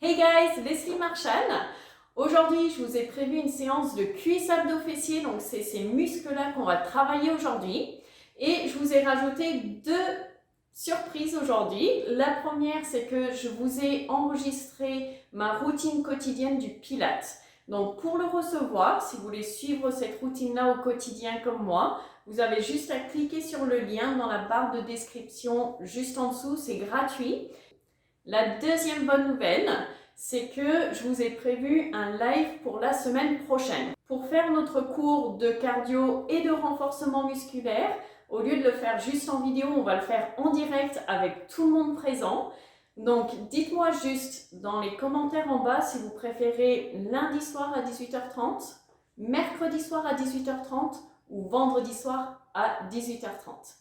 Hey guys, Leslie Marchal. Aujourd'hui, je vous ai prévu une séance de cuisses abdos-fessiers, donc c'est ces muscles-là qu'on va travailler aujourd'hui. Et je vous ai rajouté deux surprises aujourd'hui. La première, c'est que je vous ai enregistré ma routine quotidienne du Pilates. Donc pour le recevoir, si vous voulez suivre cette routine-là au quotidien comme moi, vous avez juste à cliquer sur le lien dans la barre de description juste en dessous, c'est gratuit. La deuxième bonne nouvelle, c'est que je vous ai prévu un live pour la semaine prochaine. Pour faire notre cours de cardio et de renforcement musculaire, au lieu de le faire juste en vidéo, on va le faire en direct avec tout le monde présent. Donc dites-moi juste dans les commentaires en bas si vous préférez lundi soir à 18h30, mercredi soir à 18h30 ou vendredi soir à 18h30.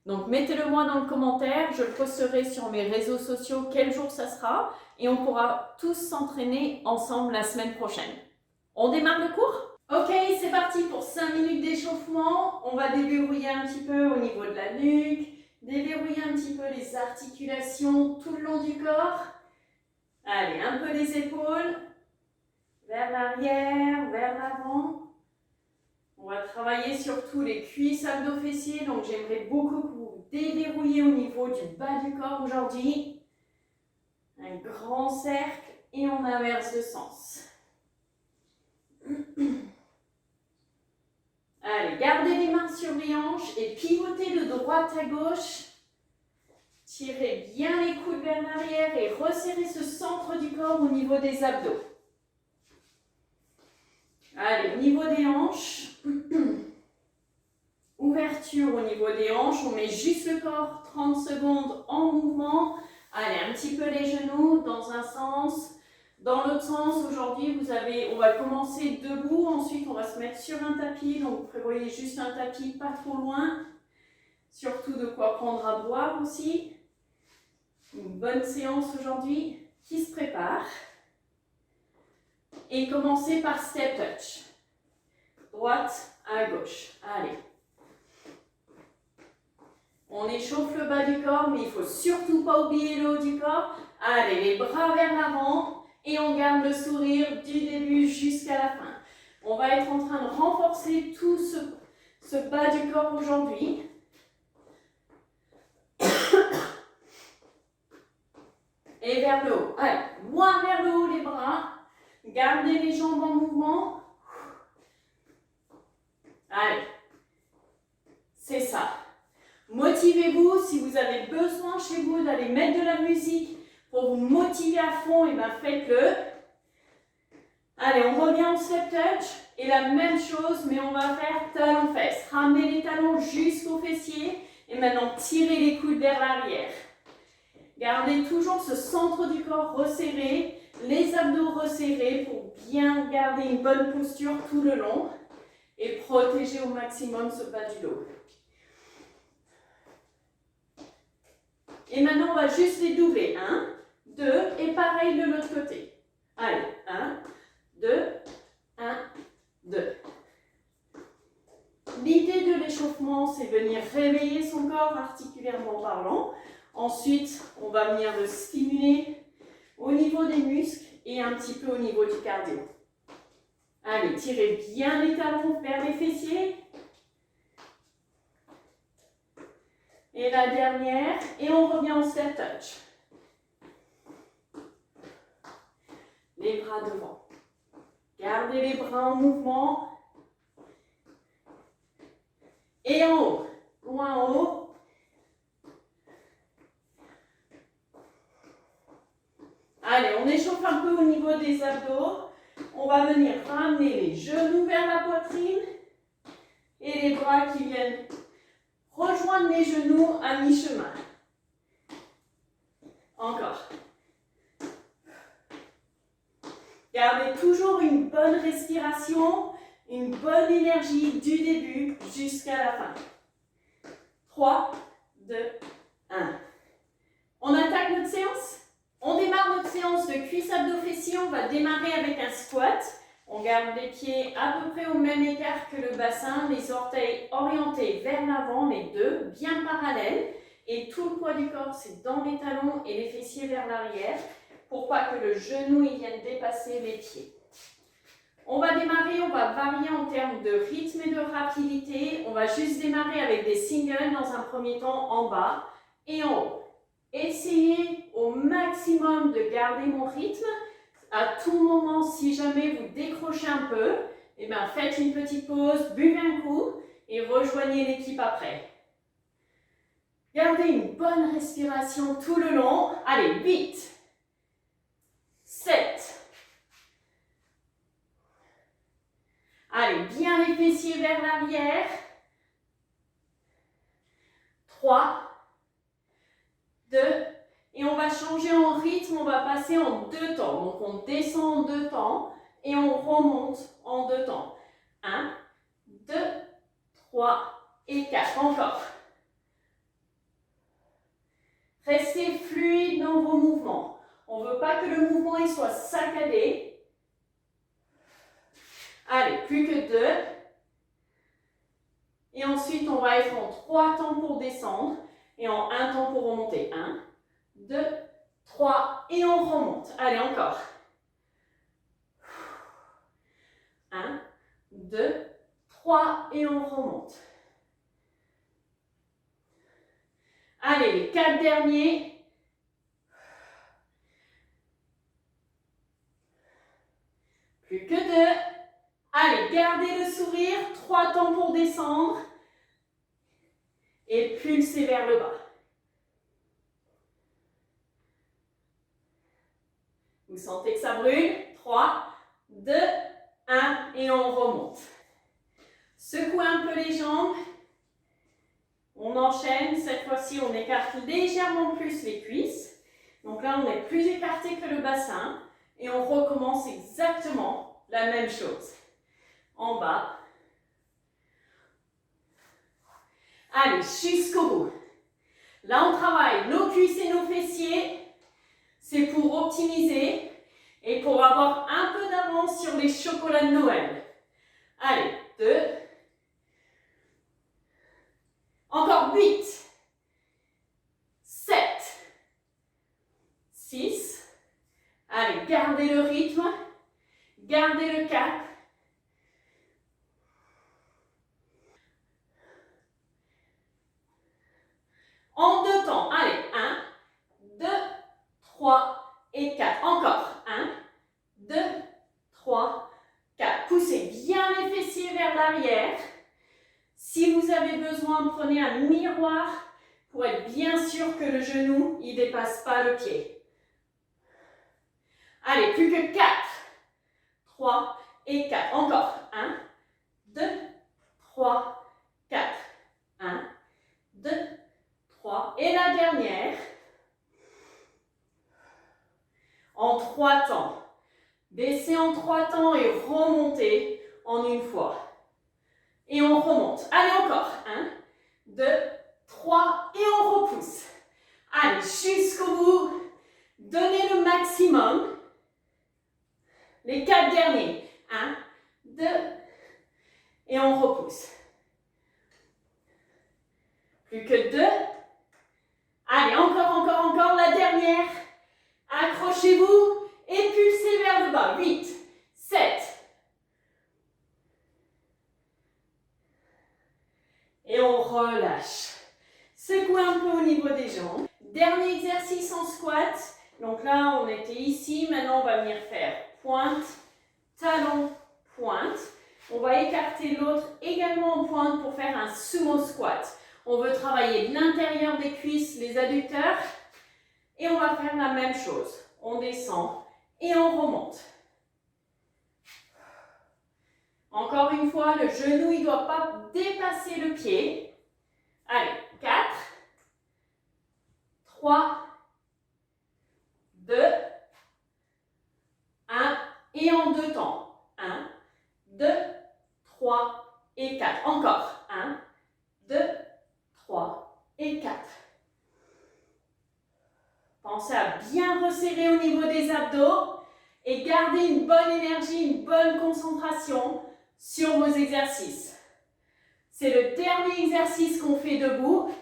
Donc mettez-le moi dans le commentaire, je le posterai sur mes réseaux sociaux quel jour ça sera et on pourra tous s'entraîner ensemble la semaine prochaine. On démarre le cours? Ok, c'est parti pour 5 minutes d'échauffement. On va déverrouiller un petit peu au niveau de la nuque, déverrouiller un petit peu les articulations tout le long du corps. Allez, un peu les épaules, vers l'arrière, vers l'avant. On va travailler surtout les cuisses abdos-fessiers, donc j'aimerais beaucoup que vous déverrouillez au niveau du bas du corps aujourd'hui. Un grand cercle et on inverse de sens. Allez, gardez les mains sur les hanches et pivotez de droite à gauche. Tirez bien les coudes vers l'arrière et resserrez ce centre du corps au niveau des abdos. Allez, au niveau des hanches. Ouverture au niveau des hanches, on met juste le corps 30 secondes en mouvement. Allez, un petit peu les genoux dans un sens, dans l'autre sens. Aujourd'hui, on va commencer debout, ensuite on va se mettre sur un tapis. Donc prévoyez juste un tapis pas trop loin. Surtout de quoi prendre à boire aussi. Une bonne séance aujourd'hui qui se prépare. Et commencez par step touch. Droite à gauche. Allez. On échauffe le bas du corps, mais il ne faut surtout pas oublier le haut du corps. Allez, les bras vers l'avant et on garde le sourire du début jusqu'à la fin. On va être en train de renforcer tout ce bas du corps aujourd'hui. Et vers le haut. Allez, moins vers le haut les bras. Gardez les jambes en mouvement. Allez, c'est ça. Motivez-vous, si vous avez besoin chez vous d'aller mettre de la musique pour vous motiver à fond, et bien faites-le. Allez, on revient en step touch et la même chose, mais on va faire talon-fesse. Ramenez les talons jusqu'aux fessiers et maintenant tirez les coudes vers l'arrière. Gardez toujours ce centre du corps resserré, les abdos resserrés pour bien garder une bonne posture tout le long et protéger au maximum ce bas du dos. Et maintenant, on va juste les doubler. 1, 2, et pareil de l'autre côté. Allez, 1, 2, 1, 2. L'idée de l'échauffement, c'est venir réveiller son corps articulairement parlant. Ensuite, on va venir le stimuler au niveau des muscles et un petit peu au niveau du cardio. Allez, tirez bien les talons vers les fessiers. Et la dernière, et on revient en step touch. Les bras devant. Gardez les bras en mouvement. Et en haut, loin en haut. Allez, on échauffe un peu au niveau des abdos. On va venir ramener les genoux vers la poitrine et les bras qui viennent rejoindre les genoux à mi-chemin. Encore. Gardez toujours une bonne respiration, une bonne énergie du début jusqu'à la fin. 3, 2, 1. On attaque notre séance? On démarre notre séance de cuisses abdos-fessiers. On va démarrer avec un squat. On garde les pieds à peu près au même écart que le bassin, les orteils orientés vers l'avant, les deux bien parallèles. Et tout le poids du corps, c'est dans les talons et les fessiers vers l'arrière. pour pas que le genou il vienne dépasser les pieds. On va démarrer, on va varier en termes de rythme et de rapidité. On va juste démarrer avec des singles dans un premier temps en bas et en haut. Essayez au maximum de garder mon rythme. À tout moment, si jamais vous décrochez un peu, eh bien, faites une petite pause, buvez un coup et rejoignez l'équipe après. Gardez une bonne respiration tout le long. Allez, 8, 7. Allez, bien les fessiers vers l'arrière. 3, 2, et on va changer en rythme, on va passer en 2 temps. Donc on descend en 2 temps et on remonte en 2 temps. 1, 2, 3 et 4. Encore. Restez fluide dans vos mouvements. On ne veut pas que le mouvement il soit saccadé. Allez, plus que 2. Et ensuite, on va être en 3 temps pour descendre et en 1 temps pour remonter. 1, 2, 3 et on remonte. Allez, encore. 1, 2, 3 et on remonte. Allez, les 4 derniers. Plus que 2. Allez, gardez le sourire. 3 temps pour descendre. Et pulsez vers le bas. Vous sentez que ça brûle? 3, 2, 1 et on remonte. Secouez un peu les jambes. On enchaîne. Cette fois-ci, on écarte légèrement plus les cuisses. Donc là, on est plus écarté que le bassin. Et on recommence exactement la même chose. En bas. Allez, jusqu'au bout. Là, on travaille nos cuisses et nos fessiers. C'est pour optimiser et pour avoir un peu d'avance sur les chocolats de Noël. Allez, 2. Encore 8. 7. 6. Allez, gardez le rythme. Gardez le cap. En 2 temps. Allez, 1, 2, 3 et 4. Encore. 1, 2, 3, 4. Poussez bien les fessiers vers l'arrière. Si vous avez besoin, prenez un miroir pour être bien sûr que le genou ne dépasse pas le pied. Allez, plus que 4, 3 et 4. Encore. 1, 2, 3, 4. 1, 2, 3. Et la dernière. En 3 temps. Baissez en 3 temps et remontez en une fois. Et on remonte. Allez, encore. 1, 2, 3 et on repousse. Allez, jusqu'au bout. Donnez le maximum. Les 4 derniers. 1, 2 et on repousse. Plus que 2. Allez, encore, la dernière. Accrochez-vous et pulsez vers le bas. 8, 7. Et on relâche. Secouez un peu au niveau des jambes. Dernier exercice en squat. Donc là, on était ici. Maintenant, on va venir faire pointe, talon, pointe. On va écarter l'autre également en pointe pour faire un sumo squat. On veut travailler l'intérieur des cuisses, les adducteurs. Et on va faire la même chose. On descend et on remonte. Encore une fois, le genou il ne doit pas dépasser le pied. Allez, 4, 3, 2, 1 et en 2 temps. 1, 2, 3 et 4. Encore. 1, 2, 3 et 4. Pensez à bien resserrer au niveau des abdos et garder une bonne énergie, une bonne concentration sur vos exercices. C'est le dernier exercice qu'on fait debout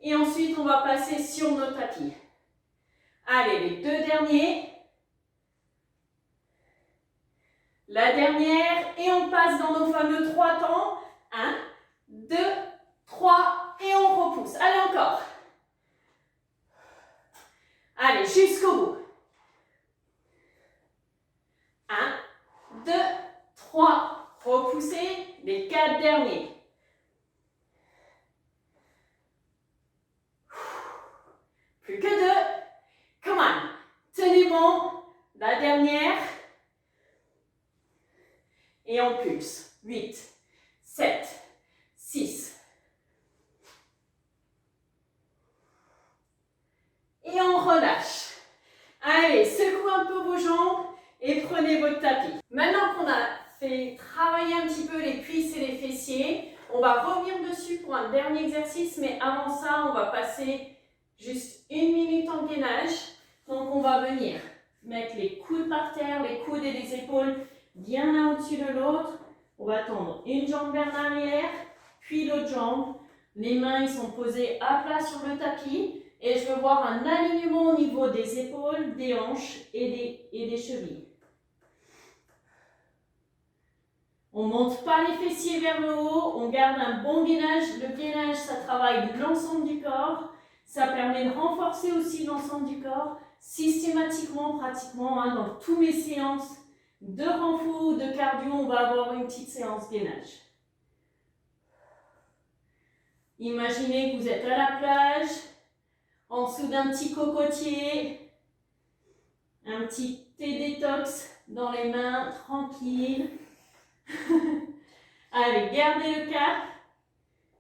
et ensuite on va passer sur nos tapis. Allez, les 2 derniers. La dernière, et on passe dans nos fameux 3 temps. 1, 2, 3, et on repousse. Allez, encore. Allez, jusqu'au bout. 1, 2, 3, repoussez. Les 4 derniers. Plus que 2. Come on. Tenez bon. La dernière. Et on pulse. 8, 7, 6. Et on relâche. Allez, secouez un peu vos jambes et prenez votre tapis. Maintenant qu'on a fait travailler un petit peu les cuisses et les fessiers, on va revenir dessus pour un dernier exercice, mais avant ça, on va passer juste 1 minute en gainage. Donc on va venir mettre les coudes par terre, les coudes et les épaules bien l'un au-dessus de l'autre. On va tendre une jambe vers l'arrière, puis l'autre jambe. Les mains ils sont posées à plat sur le tapis. Et je veux voir un alignement au niveau des épaules, des hanches et des chevilles. On ne monte pas les fessiers vers le haut, on garde un bon gainage. Le gainage, ça travaille l'ensemble du corps. Ça permet de renforcer aussi l'ensemble du corps. Systématiquement, pratiquement, dans toutes mes séances de renfort ou de cardio, on va avoir une petite séance gainage. Imaginez que vous êtes à la plage, en dessous d'un petit cocotier, un petit thé détox dans les mains, tranquille. Allez, gardez le cap.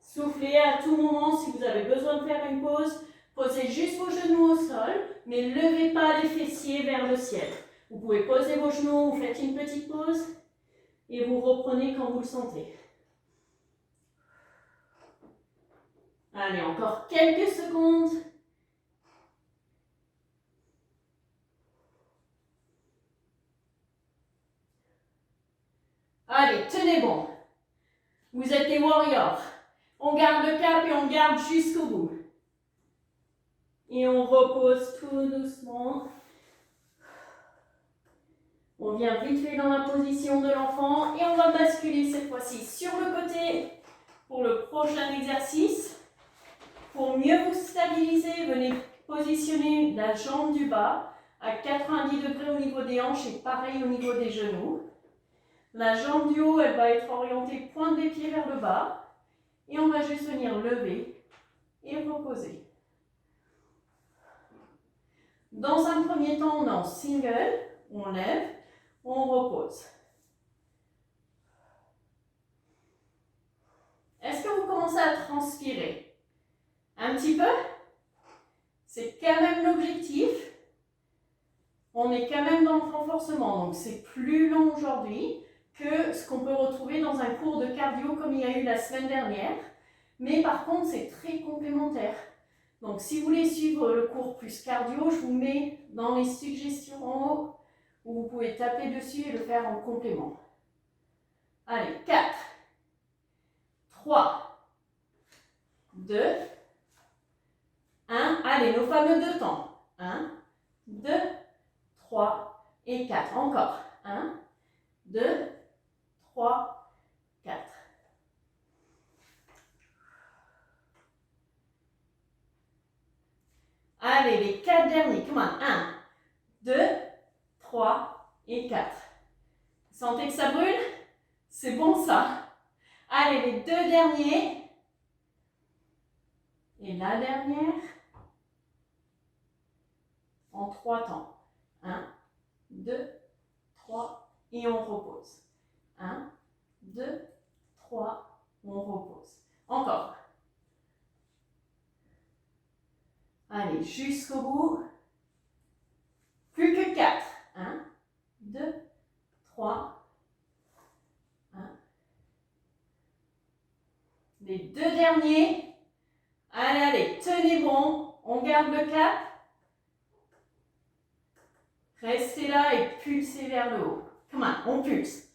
Soufflez à tout moment si vous avez besoin de faire une pause. Posez juste vos genoux au sol, mais ne levez pas les fessiers vers le ciel. Vous pouvez poser vos genoux, vous faites une petite pause et vous reprenez quand vous le sentez. Allez, encore quelques secondes. Allez, tenez bon. Vous êtes des warriors. On garde le cap et on garde jusqu'au bout. Et on repose tout doucement. On vient vite fait dans la position de l'enfant et on va basculer cette fois-ci sur le côté pour le prochain exercice. Pour mieux vous stabiliser, venez positionner la jambe du bas à 90 degrés au niveau des hanches et pareil au niveau des genoux. La jambe du haut, elle va être orientée pointe des pieds vers le bas. Et on va juste venir lever et reposer. Dans un premier temps, on est en single, on lève, on repose. Est-ce que vous commencez à transpirer? Un petit peu? C'est quand même l'objectif. On est quand même dans le renforcement, donc c'est plus long aujourd'hui que ce qu'on peut retrouver dans un cours de cardio comme il y a eu la semaine dernière. Mais par contre, c'est très complémentaire. Donc, si vous voulez suivre le cours plus cardio, je vous mets dans les suggestions en haut où vous pouvez taper dessus et le faire en complément. Allez, 4, 3, 2, 1. Allez, nos fameux 2 temps. 1, 2, 3 et 4. Encore. 1, 2, 3, 4. Allez, les 4 derniers. Come on. 1, 2, 3 et 4. Sentez que ça brûle? C'est bon ça. Allez, les 2 derniers. Et la dernière. En 3 temps. 1, 2, 3 et on repose. 1, 2, 3, on repose. Encore. Allez, jusqu'au bout. Plus que 4. 1, 2, 3, 1. Les 2 derniers. Allez, allez, tenez bon. On garde le cap. Restez là et pulsez vers le haut. Come on, on pulse.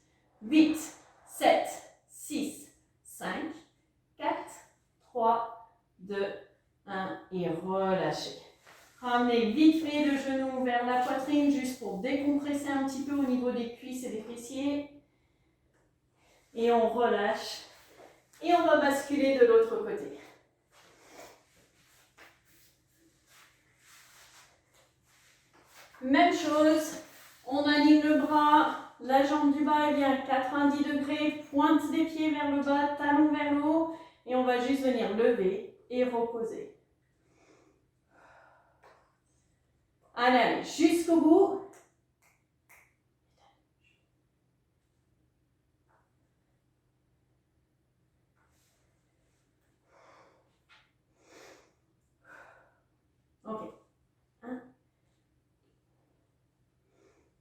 8, 7, 6, 5, 4, 3, 2, 1 et relâchez. Ramenez vite fait le genou vers la poitrine, juste pour décompresser un petit peu au niveau des cuisses et des fessiers. Et on relâche. Et on va basculer de l'autre côté. Même chose, on aligne le bras, la jambe du bas elle vient à 90 degrés, pointe des pieds vers le bas, talon vers le haut. Et on va juste venir lever et reposer. Allez, jusqu'au bout. Ok.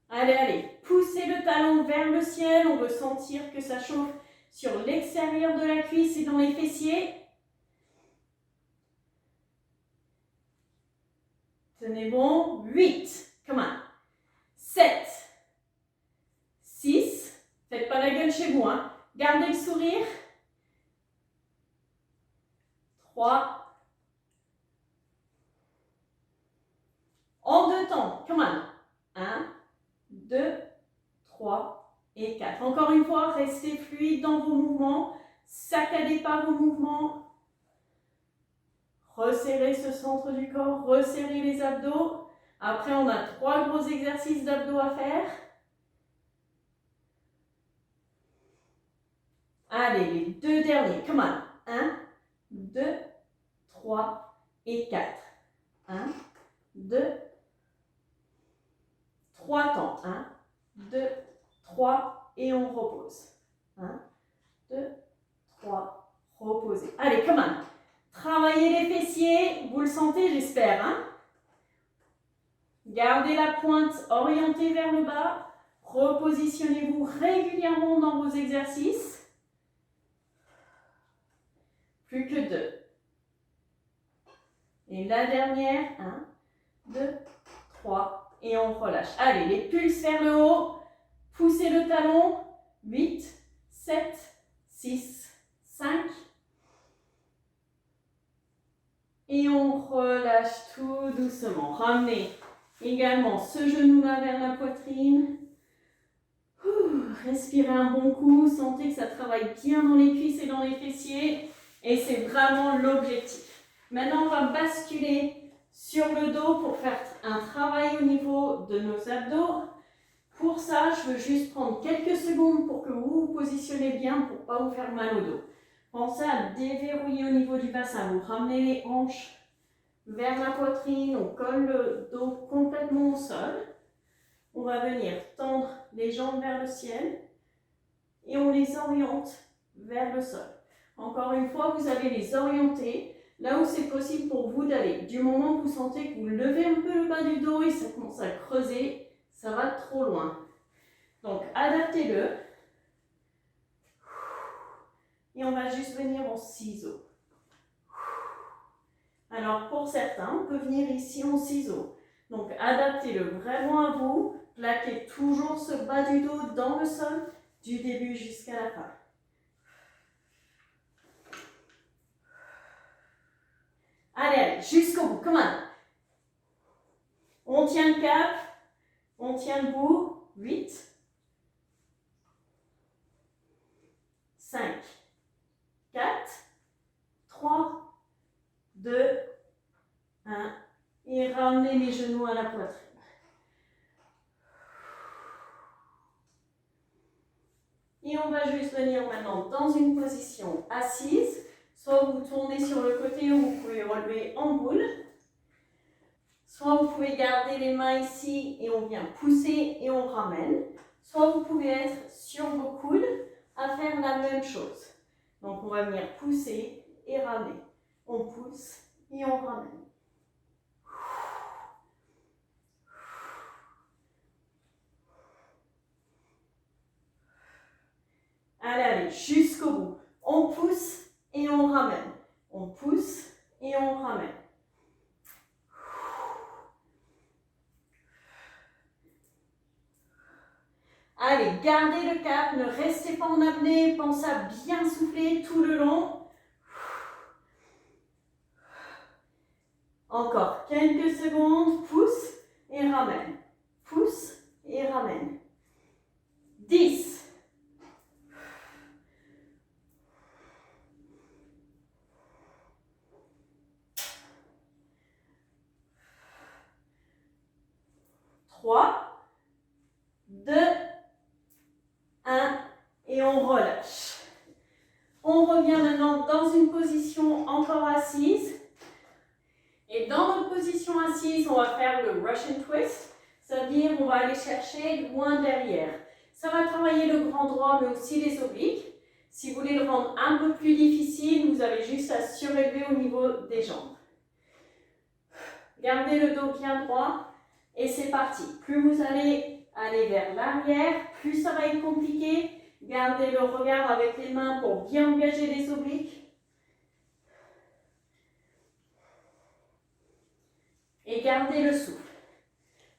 Allez, poussez le talon vers le ciel. On veut sentir que ça chauffe sur l'extérieur de la cuisse et dans les fessiers. Tenez bon. 8. Come on. 7. 6. Faites pas la gueule chez vous, hein. Gardez le sourire. 3. En 2 temps. Come on. 1, 2, 3 et 4. Encore une fois, restez fluide dans vos mouvements. Saccadez pas vos mouvements. Resserrez ce centre du corps. Resserrez les abdos. Après, on a 3 gros exercices d'abdos à faire. Allez, les 2 derniers. Come on. 1, 2, 3 et 4. 1, 2, 3 temps. 1, 2, 3 et on repose. 1, 2, 3, reposez. Allez, come on. Travaillez les fessiers. Vous le sentez, j'espère, hein? Gardez la pointe orientée vers le bas. Repositionnez-vous régulièrement dans vos exercices. Plus que 2. Et la dernière, 1, 2, 3, et on relâche. Allez, les pulses vers le haut, poussez le talon, 8, 7, 6, 5. Et on relâche tout doucement. Ramenez également ce genou-là vers la poitrine. Respirez un bon coup, sentez que ça travaille bien dans les cuisses et dans les fessiers. Et c'est vraiment l'objectif. Maintenant, on va basculer sur le dos pour faire un travail au niveau de nos abdos. Pour ça, je veux juste prendre quelques secondes pour que vous vous positionnez bien pour ne pas vous faire mal au dos. Pensez à déverrouiller au niveau du bassin. Vous ramenez les hanches vers la poitrine. On colle le dos complètement au sol. On va venir tendre les jambes vers le ciel et on les oriente vers le sol. Encore une fois, vous allez les orienter là où c'est possible pour vous d'aller. Du moment que vous sentez que vous levez un peu le bas du dos et ça commence à creuser, ça va trop loin. Donc, adaptez-le. Et on va juste venir en ciseaux. Alors, pour certains, on peut venir ici en ciseaux. Donc, adaptez-le vraiment à vous. Plaquez toujours ce bas du dos dans le sol, du début jusqu'à la fin. Allez, jusqu'au bout, come on. On tient le cap, on tient le bout. 8, 5, 4, 3, 2, 1. Et ramenez les genoux à la poitrine. Et on va juste venir maintenant dans une position assise. Soit vous tournez sur le côté ou vous pouvez relever en boule. Soit vous pouvez garder les mains ici et on vient pousser et on ramène. Soit vous pouvez être sur vos coudes à faire la même chose. Donc on va venir pousser et ramener. On pousse et on ramène. Allez, allez, jusqu'au bout. On pousse et on ramène. On pousse et on ramène. Allez, gardez le cap, ne restez pas en apnée, pensez à bien souffler tout le long. Encore quelques secondes. Pousse et ramène. Pousse et ramène. 10. 3, 2, 1 et on relâche. On revient maintenant dans une position encore assise. Et dans notre position assise, on va faire le Russian twist, c'est-à-dire on va aller chercher loin derrière. Ça va travailler le grand droit mais aussi les obliques. Si vous voulez le rendre un peu plus difficile, vous avez juste à surélever au niveau des jambes. Gardez le dos bien droit. Et c'est parti. Plus vous allez aller vers l'arrière, plus ça va être compliqué. Gardez le regard avec les mains pour bien engager les obliques. Et gardez le souffle.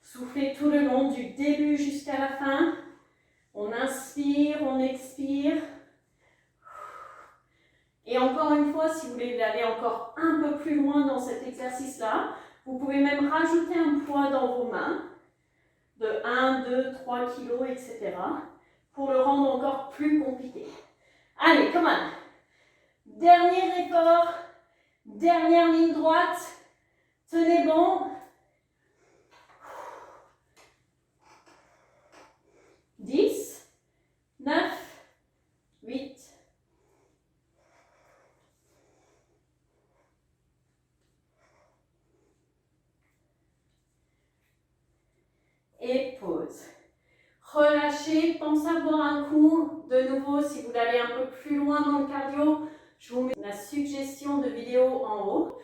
Soufflez tout le long du début jusqu'à la fin. On inspire, on expire. Et encore une fois, si vous voulez aller encore un peu plus loin dans cet exercice-là, vous pouvez même rajouter un poids dans vos mains de 1, 2, 3 kilos, etc. pour le rendre encore plus compliqué. Allez, come on. Dernier effort, dernière ligne droite. Tenez bon. 10, 9, 8, et pause. Relâchez, pensez à boire un coup. De nouveau, si vous voulez aller un peu plus loin dans le cardio, je vous mets la suggestion de vidéo en haut.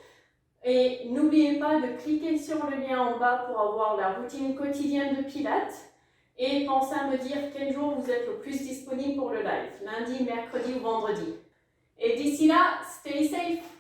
Et n'oubliez pas de cliquer sur le lien en bas pour avoir la routine quotidienne de Pilates. Et pensez à me dire quel jour vous êtes le plus disponible pour le live. Lundi, mercredi ou vendredi. Et d'ici là, stay safe!